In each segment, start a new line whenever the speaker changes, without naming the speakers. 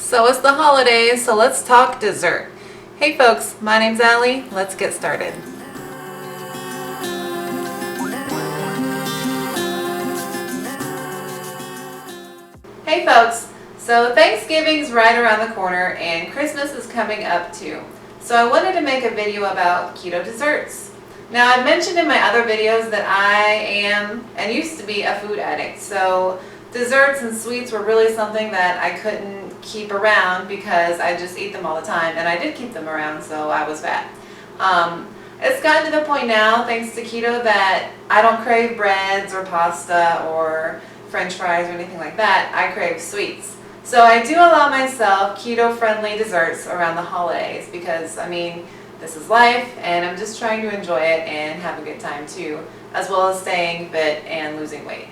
So it's the holidays, so let's talk dessert. Hey folks, my name's Allie. Let's get started. Hey folks, so Thanksgiving's right around the corner and Christmas is coming up too. So I wanted to make a video about keto desserts. Now I've mentioned in my other videos that I am and used to be a food addict. So desserts and sweets were really something that I couldn't keep around because I just eat them all the time, and I did keep them around, so I was fat. It's gotten to the point now, thanks to keto, that I don't crave breads or pasta or French fries or anything like that. I crave sweets. So I do allow myself keto-friendly desserts around the holidays because, I mean, this is life, and I'm just trying to enjoy it and have a good time too, as well as staying fit and losing weight.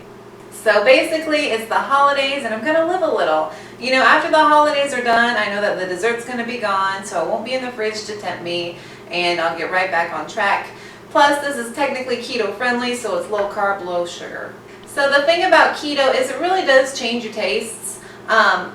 So basically, it's the holidays, and I'm going to live a little. You know, after the holidays are done, I know that the dessert's going to be gone, so it won't be in the fridge to tempt me, and I'll get right back on track. Plus, this is technically keto-friendly, so it's low carb, low sugar. So the thing about keto is it really does change your tastes,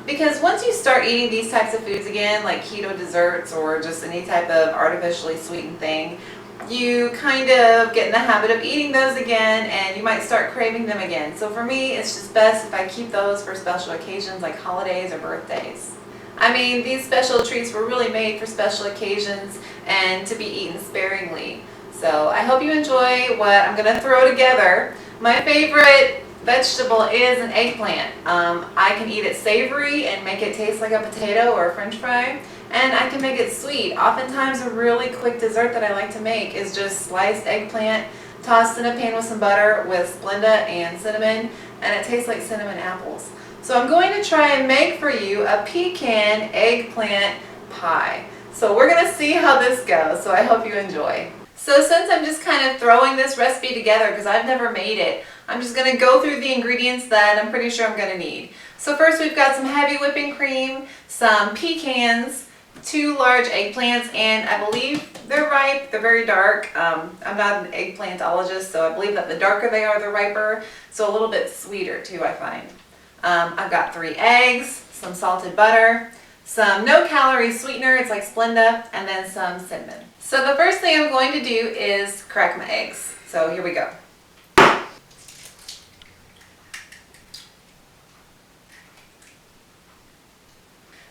because once you start eating these types of foods again, like keto desserts or just any type of artificially sweetened thing, you kind of get in the habit of eating those again, and you might start craving them again. So for me, it's just best if I keep those for special occasions like holidays or birthdays. I mean, these special treats were really made for special occasions and to be eaten sparingly. So I hope you enjoy what I'm going to throw together. My favorite vegetable is an eggplant. I can eat it savory and make it taste like a potato or a French fry. And I can make it sweet. Oftentimes a really quick dessert that I like to make is just sliced eggplant tossed in a pan with some butter with Splenda and cinnamon, and it tastes like cinnamon apples. So I'm going to try and make for you a pecan eggplant pie. So we're going to see how this goes, so I hope you enjoy. So since I'm just kind of throwing this recipe together because I've never made it, I'm just going to go through the ingredients that I'm pretty sure I'm going to need. So first we've got some heavy whipping cream, some pecans, 2 large eggplants, and I believe they're ripe. They're very dark. I'm not an eggplantologist, so I believe that the darker they are, the riper, so a little bit sweeter too, I find. I've got 3 eggs, some salted butter, some no-calorie sweetener, it's like Splenda, and then some cinnamon. So the first thing I'm going to do is crack my eggs. So here we go.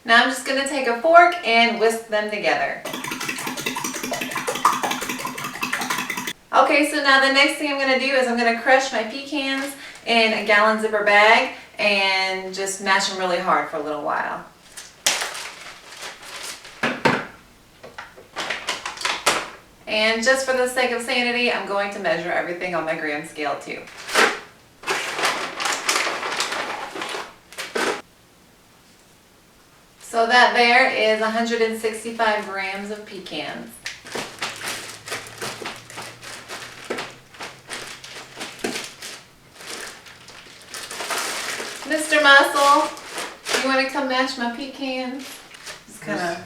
Now I'm just going to take a fork and whisk them together. Okay, so now the next thing I'm going to do is I'm going to crush my pecans in a gallon zipper bag and just mash them really hard for a little while. And just for the sake of sanity, I'm going to measure everything on my gram scale too. So that there is 165 grams of pecans. Mr. Muscle, you want to come mash my pecans? Just kind of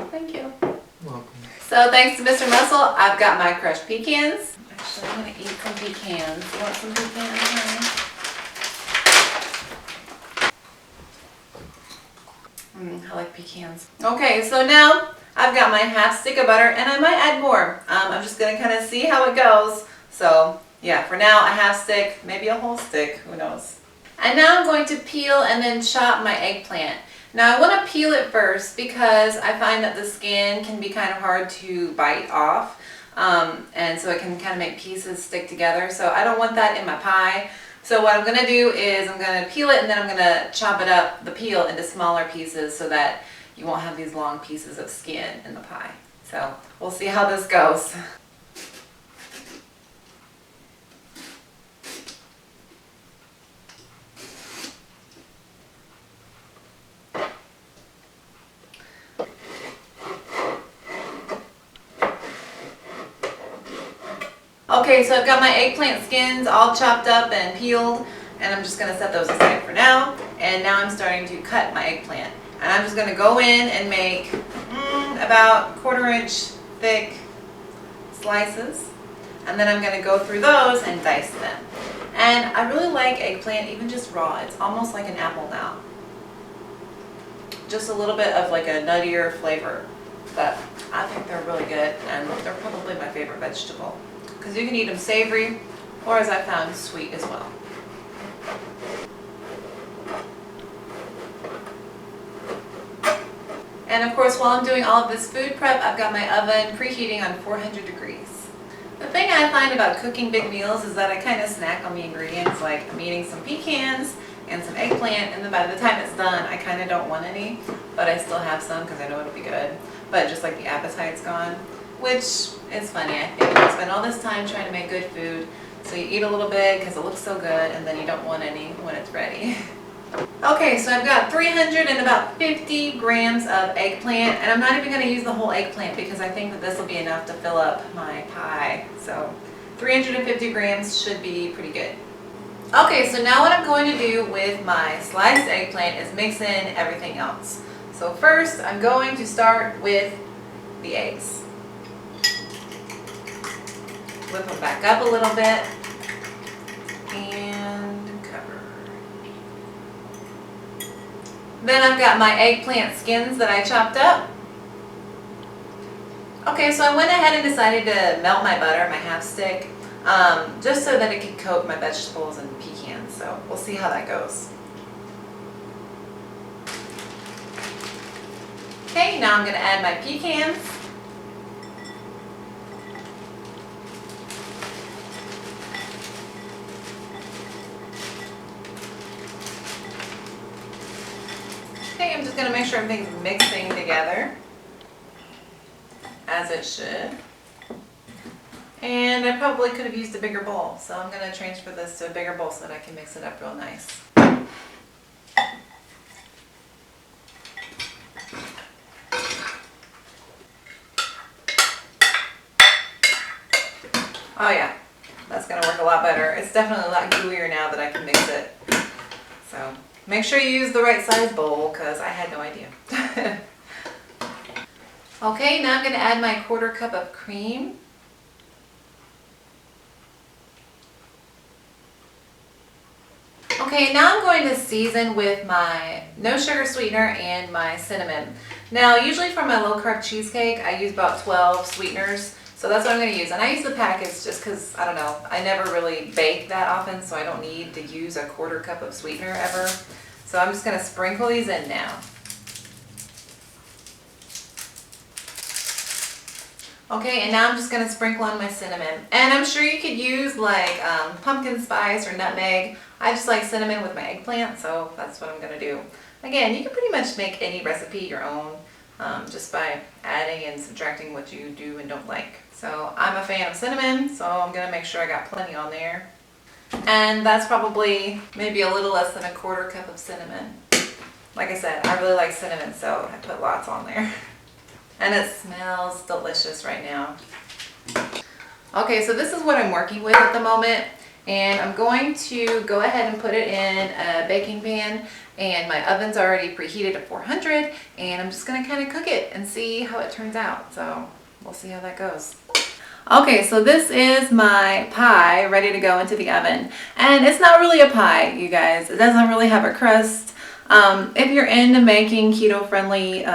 Thank you.
Welcome.
So thanks to Mr. Muscle, I've got my crushed pecans. Actually, I'm going to eat some pecans. You want some pecans, honey? I like pecans. Okay, so now I've got my half stick of butter, and I might add more. I'm just going to kind of see how it goes. So yeah, for now a half stick, maybe a whole stick, who knows. And now I'm going to peel and then chop my eggplant. Now I want to peel it first because I find that the skin can be kind of hard to bite off, and so it can kind of make pieces stick together. So I don't want that in my pie. So what I'm going to do is I'm going to peel it, and then I'm going to chop it up, the peel, into smaller pieces so that you won't have these long pieces of skin in the pie. So we'll see how this goes. Okay, so I've got my eggplant skins all chopped up and peeled, and I'm just going to set those aside for now. and now I'm starting to cut my eggplant. And I'm just going to go in and make about 1/4 inch thick slices. And then I'm going to go through those and dice them. And I really like eggplant even just raw. It's almost like an apple now. Just a little bit of like a nuttier flavor. But I think they're really good, and they're probably my favorite vegetable. Because you can eat them savory, or as I found, sweet as well. And of course, while I'm doing all of this food prep, I've got my oven preheating on 400 degrees. The thing I find about cooking big meals is that I kind of snack on the ingredients, like I'm eating some pecans and some eggplant, and then by the time it's done, I kind of don't want any, but I still have some because I know it'll be good. But just like the appetite's gone, which is funny, I think. You spend all this time trying to make good food, so you eat a little bit because it looks so good, and then you don't want any when it's ready. Okay, so I've got 350 grams of eggplant, and I'm not even going to use the whole eggplant because I think that this will be enough to fill up my pie. So 350 grams should be pretty good. Okay, so now what I'm going to do with my sliced eggplant is mix in everything else. So first, I'm going to start with the eggs. Whip them back up a little bit and cover. Then I've got my eggplant skins that I chopped up. Okay, so I went ahead and decided to melt my butter, my half stick, just so that it could coat my vegetables and pecans. So we'll see how that goes. Okay, now I'm going to add my pecans. Okay, I'm just going to make sure everything's mixing together as it should. And I probably could have used a bigger bowl, so I'm going to transfer this to a bigger bowl so that I can mix it up real nice. Oh yeah, that's going to work a lot better. It's definitely a lot gooier now that I can mix it. So make sure you use the right size bowl because I had no idea. Okay, now I'm going to add my 1/4 cup of cream. Okay, now I'm going to season with my no sugar sweetener and my cinnamon. Now, usually for my low carb cheesecake, I use about 12 sweeteners. So that's what I'm going to use. And I use the packets just because, I don't know, I never really bake that often, so I don't need to use a 1/4 cup of sweetener ever. So I'm just going to sprinkle these in now. Okay, and now I'm just going to sprinkle on my cinnamon. And I'm sure you could use like pumpkin spice or nutmeg. I just like cinnamon with my eggplant, so that's what I'm going to do. Again, you can pretty much make any recipe your own just by adding and subtracting what you do and don't like. So I'm a fan of cinnamon, so I'm going to make sure I got plenty on there. And that's probably maybe a little less than a 1/4 cup of cinnamon. Like I said, I really like cinnamon, so I put lots on there. And it smells delicious right now. Okay, so this is what I'm working with at the moment. And I'm going to go ahead and put it in a baking pan. And my oven's already preheated at 400. And I'm just going to kind of cook it and see how it turns out. So we'll see how that goes. Okay, so this is my pie ready to go into the oven. And it's not really a pie, you guys. It doesn't really have a crust. If you're into making keto-friendly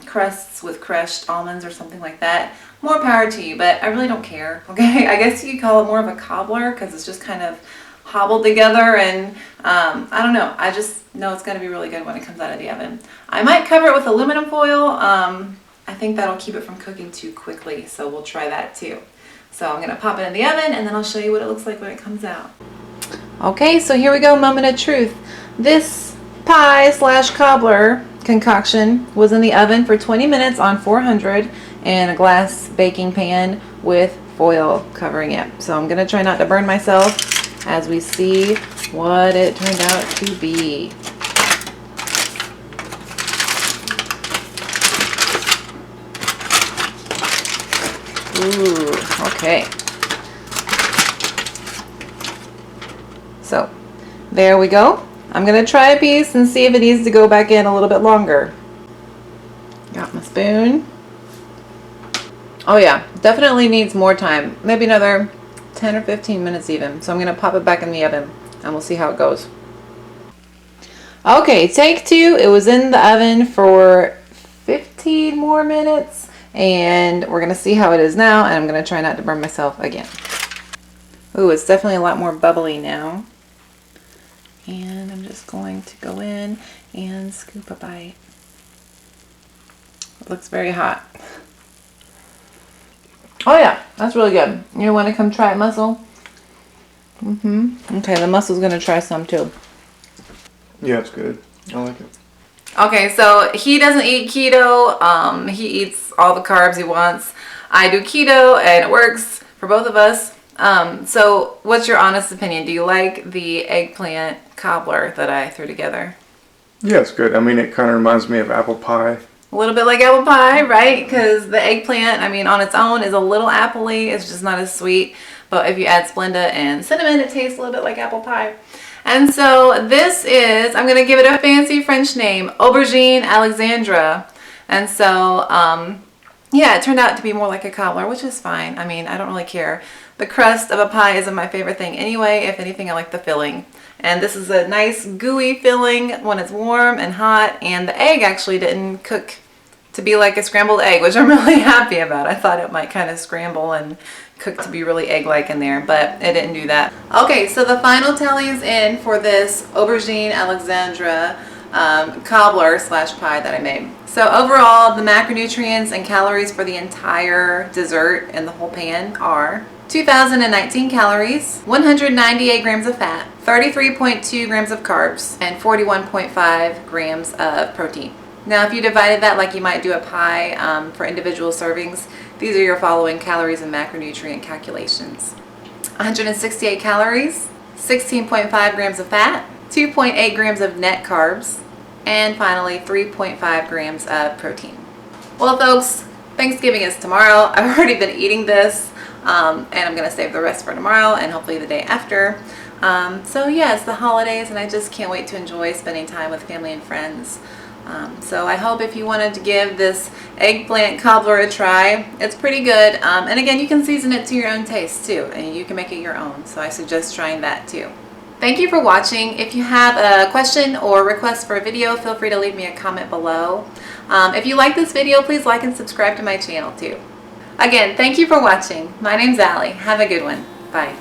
crusts with crushed almonds or something like that, more power to you, but I really don't care, okay? I guess you could call it more of a cobbler because it's just kind of hobbled together, and I don't know. I just know it's going to be really good when it comes out of the oven. I might cover it with aluminum foil. I think that'll keep it from cooking too quickly, so we'll try that too. So I'm going to pop it in the oven, and then I'll show you what it looks like when it comes out. Okay, so here we go, moment of truth. This pie / cobbler concoction was in the oven for 20 minutes on 400 in a glass baking pan with foil covering it. So I'm going to try not to burn myself as we see what it turned out to be. Ooh, okay. So there we go. I'm gonna try a piece and see if it needs to go back in a little bit longer. Got my spoon. Oh yeah, definitely needs more time. Maybe another 10 or 15 minutes even. So I'm gonna pop it back in the oven and we'll see how it goes. Okay, take two. It was in the oven for 15 more minutes and we're gonna see how it is now, and I'm gonna try not to burn myself again. Ooh, it's definitely a lot more bubbly now. And I'm just going to go in and scoop a bite. It looks very hot. Oh yeah, that's really good. You want to come try it, Muscle? Okay, the Muscle's gonna try some too.
Yeah, it's good. I like it.
Okay, so he doesn't eat keto. He eats all the carbs he wants. I do keto and it works for both of us. So what's your honest opinion? Do you like the eggplant cobbler that I threw together?
Yeah, it's good. I mean, it kind of reminds me of apple pie.
A little bit like apple pie, right? Because the eggplant, I mean, on its own is a little appley. It's just not as sweet. But if you add Splenda and cinnamon, it tastes a little bit like apple pie. And so this is, I'm going to give it a fancy French name, Aubergine Alexandra. And so, yeah, it turned out to be more like a cobbler, which is fine. I mean, I don't really care. The crust of a pie isn't my favorite thing anyway. If anything, I like the filling. And this is a nice gooey filling when it's warm and hot. And the egg actually didn't cook to be like a scrambled egg, which I'm really happy about. I thought it might kind of scramble and cook to be really egg-like in there, but it didn't do that. Okay, so the final tally is in for this Aubergine Alexandra cobbler slash pie that I made. So overall, the macronutrients and calories for the entire dessert in the whole pan are 2,019 calories, 198 grams of fat, 33.2 grams of carbs, and 41.5 grams of protein. Now, if you divided that like you might do a pie for individual servings, these are your following calories and macronutrient calculations. 168 calories, 16.5 grams of fat, 2.8 grams of net carbs, and finally 3.5 grams of protein. Well, folks, Thanksgiving is tomorrow. I've already been eating this, and I'm going to save the rest for tomorrow and hopefully the day after. So yeah, it's the holidays and I just can't wait to enjoy spending time with family and friends. So I hope if you wanted to give this eggplant cobbler a try, it's pretty good. And again, you can season it to your own taste too, and you can make it your own. So I suggest trying that too. Thank you for watching. If you have a question or request for a video, feel free to leave me a comment below. If you like this video, please like and subscribe to my channel too. Again, thank you for watching. My name's Allie. Have a good one. Bye.